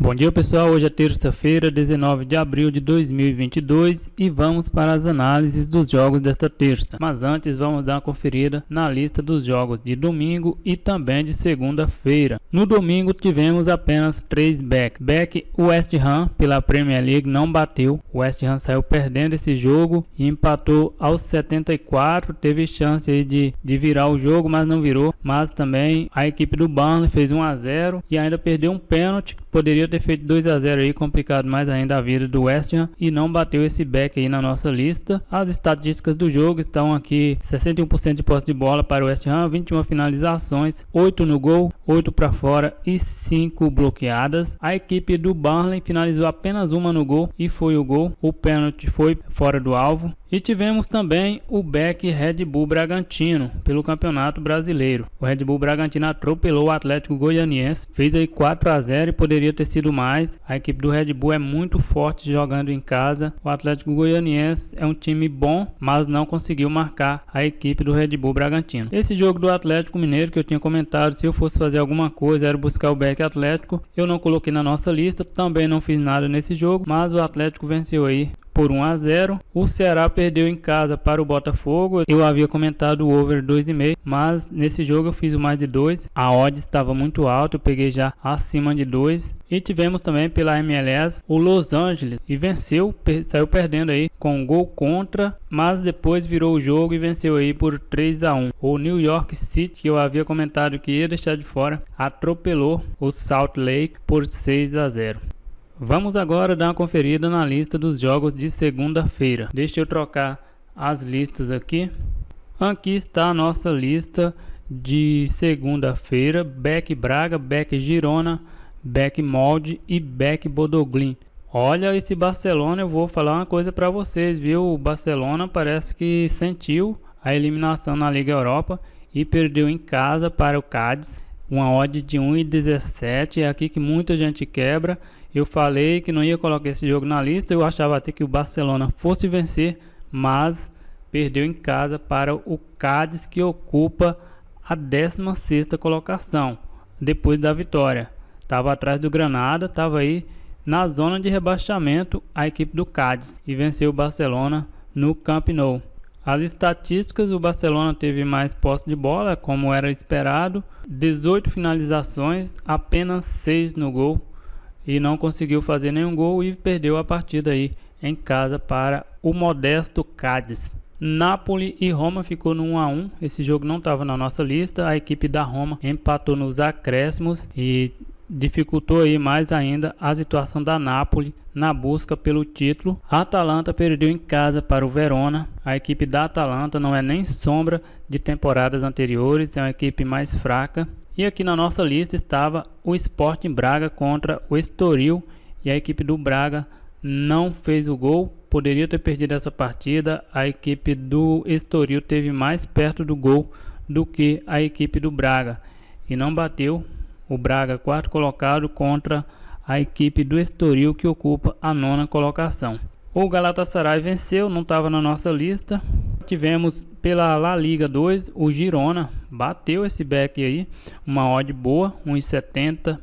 Bom dia pessoal, hoje é terça-feira, 19 de abril de 2022 e vamos para as análises dos jogos desta terça. Mas antes vamos dar uma conferida na lista dos jogos de domingo e também de segunda-feira. No domingo tivemos apenas 3 back. O West Ham pela Premier League não bateu, o West Ham saiu perdendo esse jogo e empatou aos 74, teve chance aí de virar o jogo, mas não virou. Mas também a equipe do Burnley fez 1-0 e ainda perdeu um pênalti, poderia ter feito 2-0 aí, complicado mais ainda a vida do West Ham, e não bateu esse back aí na nossa lista. As estatísticas do jogo estão aqui: 61% de posse de bola para o West Ham, 21 finalizações, 8 no gol, 8 para fora e 5 bloqueadas. A equipe do Burnley finalizou apenas uma no gol e foi o gol, o pênalti foi fora do alvo. E tivemos também o back Red Bull Bragantino pelo Campeonato Brasileiro. O Red Bull Bragantino atropelou o Atlético Goianiense, fez aí 4-0 e poderia ter sido mais. A equipe do Red Bull é muito forte jogando em casa. O Atlético Goianiense é um time bom, mas não conseguiu marcar a equipe do Red Bull Bragantino. Esse jogo do Atlético Mineiro que eu tinha comentado, se eu fosse fazer alguma coisa era buscar o back Atlético. Eu não coloquei na nossa lista, também não fiz nada nesse jogo, mas o Atlético venceu aí por 1-0. O Ceará perdeu em casa para o Botafogo. Eu havia comentado o over 2,5, mas nesse jogo eu fiz o mais de 2. A odd estava muito alta, eu peguei já acima de 2. E tivemos também pela MLS o Los Angeles e venceu, saiu perdendo aí com um gol contra, mas depois virou o jogo e venceu aí por 3-1. O New York City, que eu havia comentado que ia deixar de fora, atropelou o Salt Lake por 6-0. Vamos agora dar uma conferida na lista dos jogos de segunda-feira. Deixa eu trocar as listas aqui. Aqui está a nossa lista de segunda-feira: back Braga, back Girona, back Molde e back Bodoglin. Olha esse Barcelona, eu vou falar uma coisa para vocês, viu? O Barcelona parece que sentiu a eliminação na Liga Europa e perdeu em casa para o Cádiz. Uma odd de 1,17, é aqui que muita gente quebra. Eu falei que não ia colocar esse jogo na lista, eu achava até que o Barcelona fosse vencer, mas perdeu em casa para o Cádiz, que ocupa a 16ª colocação, depois da vitória. Estava atrás do Granada, estava aí na zona de rebaixamento a equipe do Cádiz e venceu o Barcelona no Camp Nou. As estatísticas: o Barcelona teve mais posse de bola, como era esperado, 18 finalizações, apenas 6 no gol, e não conseguiu fazer nenhum gol e perdeu a partida aí em casa para o modesto Cádiz. Napoli e Roma ficou no 1-1, esse jogo não estava na nossa lista. A equipe da Roma empatou nos acréscimos e dificultou aí mais ainda a situação da Napoli na busca pelo título. A Atalanta perdeu em casa para o Verona. A equipe da Atalanta não é nem sombra de temporadas anteriores, é uma equipe mais fraca. E aqui na nossa lista estava o Sporting Braga contra o Estoril, e a equipe do Braga não fez o gol, poderia ter perdido essa partida. A equipe do Estoril teve mais perto do gol do que a equipe do Braga e não bateu. O Braga, quarto colocado, contra a equipe do Estoril, que ocupa a 9ª colocação. O Galatasaray venceu, não estava na nossa lista. Tivemos pela La Liga 2, o Girona bateu esse back aí, uma odd boa, 1,70.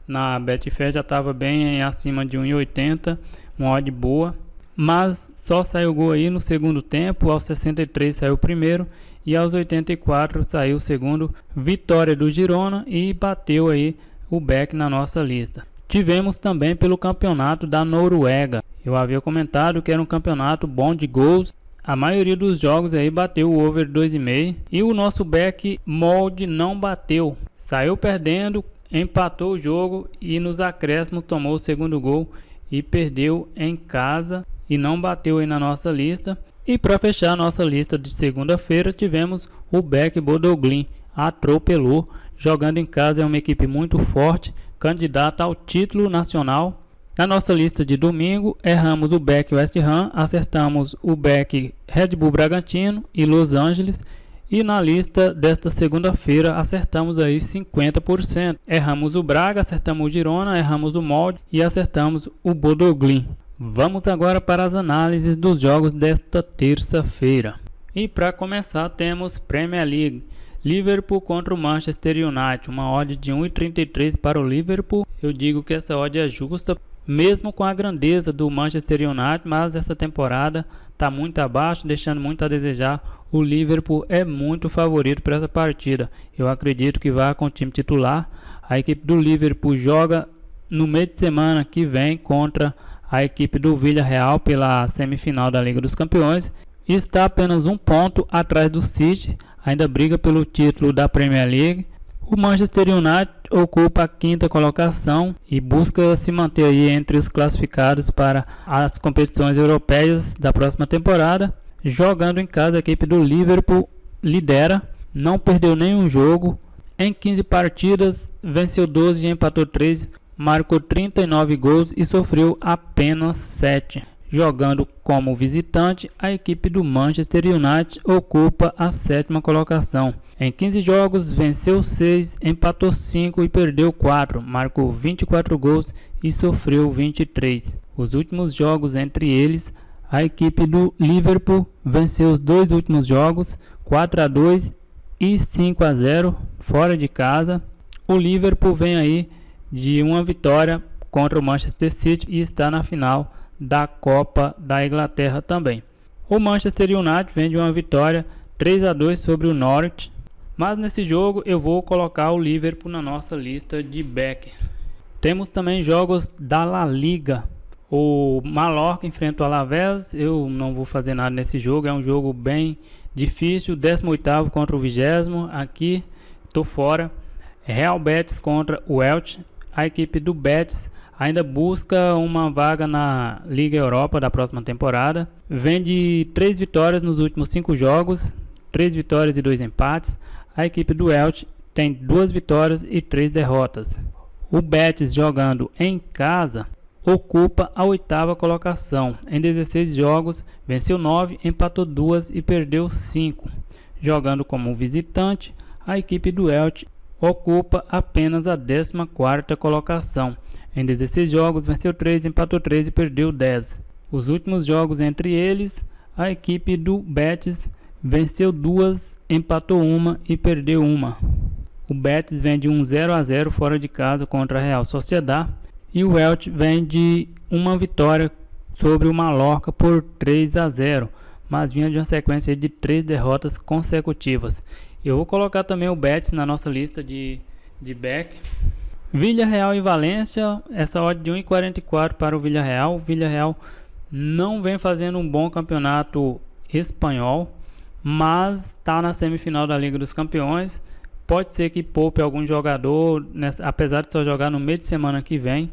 Na Betfair já estava bem acima de 1,80, uma odd boa. Mas só saiu gol aí no segundo tempo, aos 63 saiu o primeiro e aos 84 saiu o segundo. Vitória do Girona e bateu aí o back na nossa lista. Tivemos também pelo campeonato da Noruega. Eu havia comentado que era um campeonato bom de gols. A maioria dos jogos aí bateu o over 2,5 e o nosso back Molde não bateu. Saiu perdendo, empatou o jogo e nos acréscimos tomou o segundo gol e perdeu em casa e não bateu aí na nossa lista. E para fechar a nossa lista de segunda-feira, tivemos o back Bodoglin, atropelou, jogando em casa, é uma equipe muito forte, candidata ao título nacional. Na nossa lista de domingo, erramos o back West Ham, acertamos o back Red Bull Bragantino e Los Angeles. E na lista desta segunda-feira, acertamos aí 50%. Erramos o Braga, acertamos o Girona, erramos o Molde e acertamos o Bodoglin. Vamos agora para as análises dos jogos desta terça-feira. E para começar temos Premier League. Liverpool contra o Manchester United, uma odd de 1,33 para o Liverpool. Eu digo que essa odd é justa, mesmo com a grandeza do Manchester United, mas essa temporada está muito abaixo, deixando muito a desejar. O Liverpool é muito favorito para essa partida. Eu acredito que vai com o time titular. A equipe do Liverpool joga no meio de semana que vem contra a equipe do Villarreal pela semifinal da Liga dos Campeões. Está apenas um ponto atrás do City, ainda briga pelo título da Premier League. O Manchester United ocupa a quinta colocação e busca se manter aí entre os classificados para as competições europeias da próxima temporada. Jogando em casa, a equipe do Liverpool lidera, não perdeu nenhum jogo. Em 15 partidas, venceu 12 e empatou 3, marcou 39 gols e sofreu apenas 7. Jogando como visitante, a equipe do Manchester United ocupa a sétima colocação. Em 15 jogos, venceu 6, empatou 5 e perdeu 4, marcou 24 gols e sofreu 23. Os últimos jogos entre eles, a equipe do Liverpool venceu os dois últimos jogos, 4-2 e 5-0 fora de casa. O Liverpool vem aí de uma vitória contra o Manchester City e está na final da Copa da Inglaterra também. O Manchester United vem de uma vitória 3-2 sobre o Norwich, mas nesse jogo eu vou colocar o Liverpool na nossa lista de back. Temos também jogos da La Liga. O Mallorca enfrenta o Alavés. Eu não vou fazer nada nesse jogo, é um jogo bem difícil. 18º contra o 20º, aqui estou fora. Real Betis contra o Elche. A equipe do Betis ainda busca uma vaga na Liga Europa da próxima temporada. Vem de 3 vitórias nos últimos 5 jogos, 3 vitórias e 2 empates. A equipe do Elche tem 2 vitórias e 3 derrotas. O Betis, jogando em casa, ocupa a 8ª colocação. Em 16 jogos, venceu 9, empatou 2 e perdeu 5. Jogando como visitante, a equipe do Elche ocupa apenas a 14ª colocação. Em 16 jogos, venceu 3, empatou 3 e perdeu 10. Os últimos jogos entre eles, a equipe do Betis venceu 2, empatou 1 e perdeu 1. O Betis vem de um 0-0 fora de casa contra a Real Sociedad. E o Elche vem de uma vitória sobre o Mallorca por 3-0. Mas vinha de uma sequência de 3 derrotas consecutivas. Eu vou colocar também o Betis na nossa lista de back. Villarreal e Valência, essa odd de 1,44 para o Villarreal. O Villarreal não vem fazendo um bom campeonato espanhol, mas está na semifinal da Liga dos Campeões. Pode ser que poupe algum jogador, apesar de só jogar no meio de semana que vem.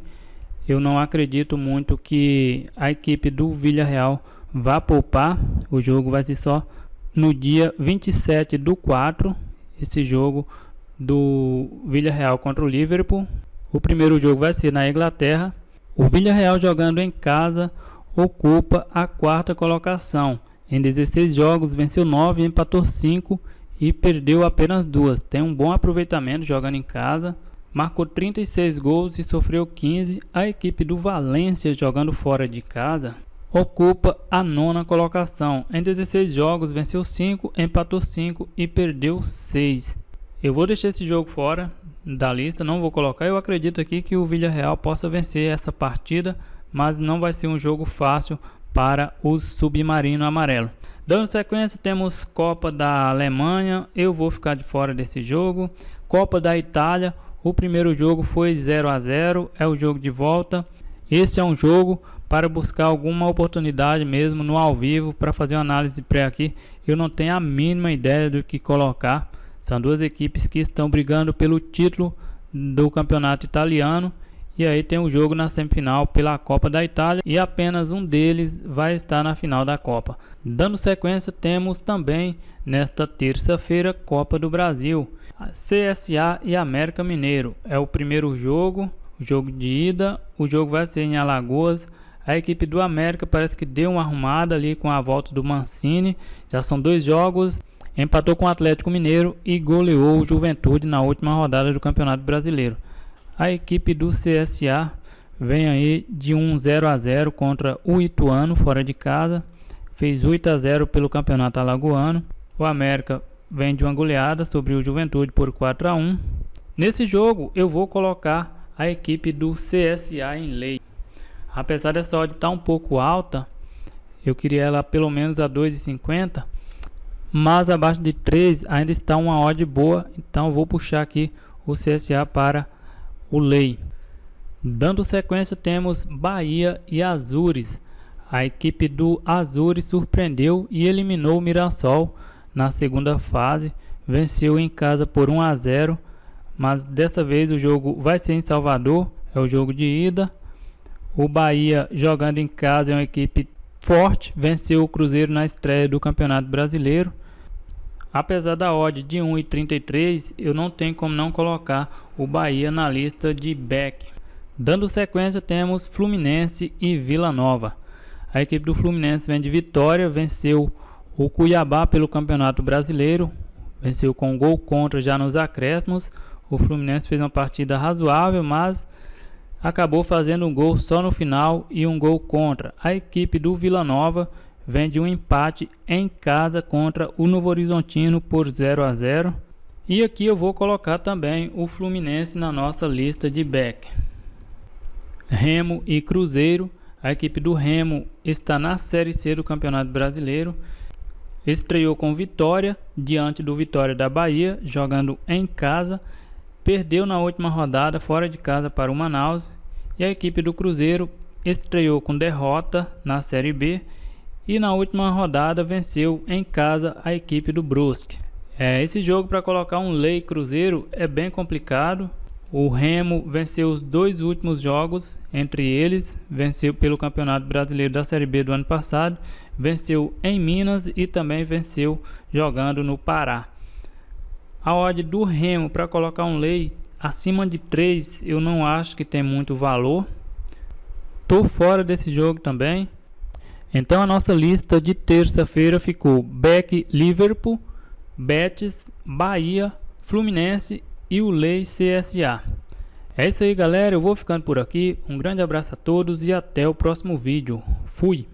Eu não acredito muito que a equipe do Villarreal vá poupar. O jogo vai ser só no dia 27/4, esse jogo do Villarreal contra o Liverpool. O primeiro jogo vai ser na Inglaterra. O Villarreal, jogando em casa, ocupa a 4ª colocação. Em 16 jogos, venceu 9, empatou 5 e perdeu apenas 2. Tem um bom aproveitamento jogando em casa. Marcou 36 gols e sofreu 15. A equipe do Valência, jogando fora de casa, ocupa a 9ª colocação. Em 16 jogos, venceu 5, empatou 5 e perdeu 6. Eu vou deixar esse jogo fora da lista, não vou colocar. Eu acredito aqui que o Villarreal possa vencer essa partida, mas não vai ser um jogo fácil para o Submarino Amarelo. Dando sequência, temos Copa da Alemanha. Eu vou ficar de fora desse jogo. Copa da Itália. O primeiro jogo foi 0-0, é o jogo de volta. Esse é um jogo para buscar alguma oportunidade mesmo no ao vivo, para fazer uma análise pré aqui. Eu não tenho a mínima ideia do que colocar. São duas equipes que estão brigando pelo título do campeonato italiano. E aí tem um jogo na semifinal pela Copa da Itália e apenas um deles vai estar na final da Copa. Dando sequência, temos também nesta terça-feira Copa do Brasil. CSA e América Mineiro é o primeiro jogo, o jogo de ida. O jogo vai ser em Alagoas. A equipe do América parece que deu uma arrumada ali com a volta do Mancini. Já são 2 jogos. Empatou com o Atlético Mineiro e goleou o Juventude na última rodada do Campeonato Brasileiro. A equipe do CSA vem aí de um 0-0 contra o Ituano fora de casa. Fez 8-0 pelo Campeonato Alagoano. O América vem de uma goleada sobre o Juventude por 4-1. Nesse jogo eu vou colocar a equipe do CSA em lei. Apesar dessa odd estar um pouco alta, eu queria ela pelo menos a 2,50, mas abaixo de 3 ainda está uma odd boa, então eu vou puxar aqui o CSA para o lei. Dando sequência, temos Bahia e Azures. A equipe do Azures surpreendeu e eliminou o Mirassol na segunda fase, venceu em casa por 1-0, mas desta vez o jogo vai ser em Salvador, é o jogo de ida. O Bahia, jogando em casa, é uma equipe forte, venceu o Cruzeiro na estreia do Campeonato Brasileiro. Apesar da odd de 1,33, eu não tenho como não colocar o Bahia na lista de back. Dando sequência, temos Fluminense e Vila Nova. A equipe do Fluminense vem de vitória, venceu o Cuiabá pelo Campeonato Brasileiro, venceu com um gol contra já nos acréscimos. O Fluminense fez uma partida razoável, mas acabou fazendo um gol só no final e um gol contra. A equipe do Vila Nova vem de um empate em casa contra o Novo Horizontino por 0-0. E aqui eu vou colocar também o Fluminense na nossa lista de back. Remo e Cruzeiro. A equipe do Remo está na Série C do Campeonato Brasileiro. Estreou com vitória diante do Vitória da Bahia, jogando em casa. Perdeu na última rodada fora de casa para o Manaus. E a equipe do Cruzeiro estreou com derrota na Série B. E na última rodada venceu em casa a equipe do Brusque. Esse jogo para colocar um lei Cruzeiro é bem complicado. O Remo venceu os 2 últimos jogos, entre eles venceu pelo Campeonato Brasileiro da Série B do ano passado, venceu em Minas e também venceu jogando no Pará. A odd do Remo para colocar um lei acima de 3 eu não acho que tem muito valor. Tô fora desse jogo também. Então a nossa lista de terça-feira ficou back Liverpool, Betis, Bahia, Fluminense e o lei CSA. É isso aí, galera, eu vou ficando por aqui. Um grande abraço a todos e até o próximo vídeo. Fui!